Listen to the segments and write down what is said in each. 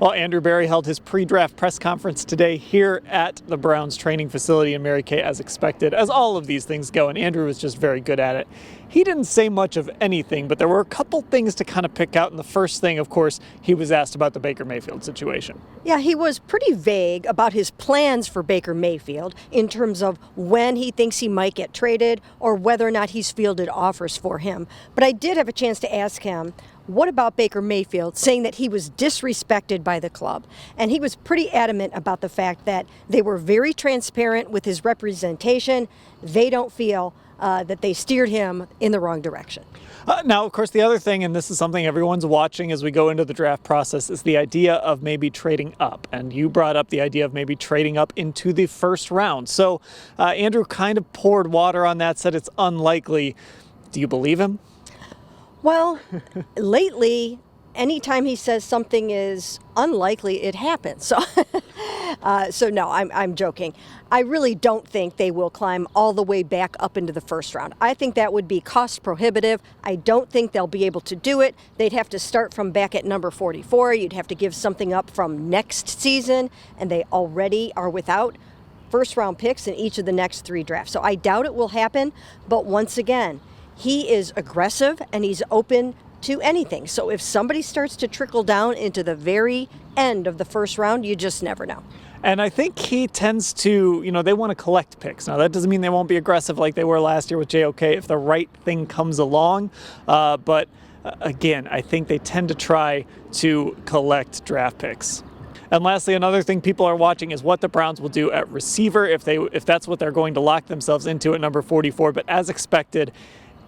Well, Andrew Berry held his pre-draft press conference today here at the Browns training facility in Mary Kay, as expected, as all of these things go, and Andrew was just very good at it. He didn't say much of anything, but there were a couple things to kind of pick out, and the first thing, of course, he was asked about the Baker Mayfield situation. Yeah, he was pretty vague about his plans for Baker Mayfield in terms of when he thinks he might get traded or whether or not he's fielded offers for him. But I did have a chance to ask him, what about Baker Mayfield, saying that he was disrespected by the club? And he was pretty adamant about the fact that they were very transparent with his representation. They don't feel that they steered him in the wrong direction. Now, of course, the other thing, and this is something everyone's watching as we go into the draft process, is the idea of maybe trading up. And you brought up the idea of maybe trading up into the first round. So Andrew kind of poured water on that, said it's unlikely. Do you believe him? Well, lately, anytime he says something is unlikely, it happens. So no, I'm joking. I really don't think they will climb all the way back up into the first round. I think that would be cost prohibitive. I don't think they'll be able to do it. They'd have to start from back at number 44. You'd have to give something up from next season, and they already are without first round picks in each of the next 3 drafts. So I doubt it will happen, but once again, he is aggressive and he's open to anything. So if somebody starts to trickle down into the very end of the first round, you just never know. And I think he tends to, they want to collect picks. Now, that doesn't mean they won't be aggressive like they were last year with JOK if the right thing comes along. But again, I think they tend to try to collect draft picks. And lastly, another thing people are watching is what the Browns will do at receiver if that's what they're going to lock themselves into at number 44. But as expected,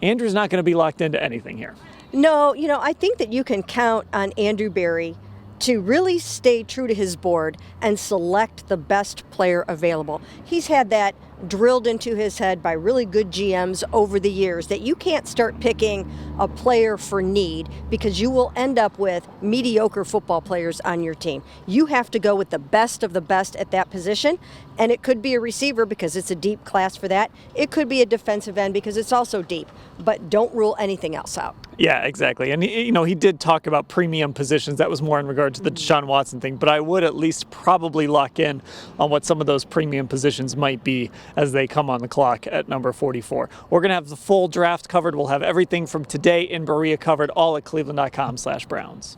Andrew's not going to be locked into anything here. No, I think that you can count on Andrew Berry to really stay true to his board and select the best player available. He's had that drilled into his head by really good GMs over the years that you can't start picking a player for need because you will end up with mediocre football players on your team. You have to go with the best of the best at that position, and it could be a receiver because it's a deep class for that. It could be a defensive end because it's also deep, but don't rule anything else out. Yeah, exactly. And, he did talk about premium positions. That was more in regard to the Deshaun Watson thing, but I would at least probably lock in on what some of those premium positions might be as they come on the clock at number 44. We're going to have the full draft covered. We'll have everything from today in Berea covered, all at cleveland.com/Browns.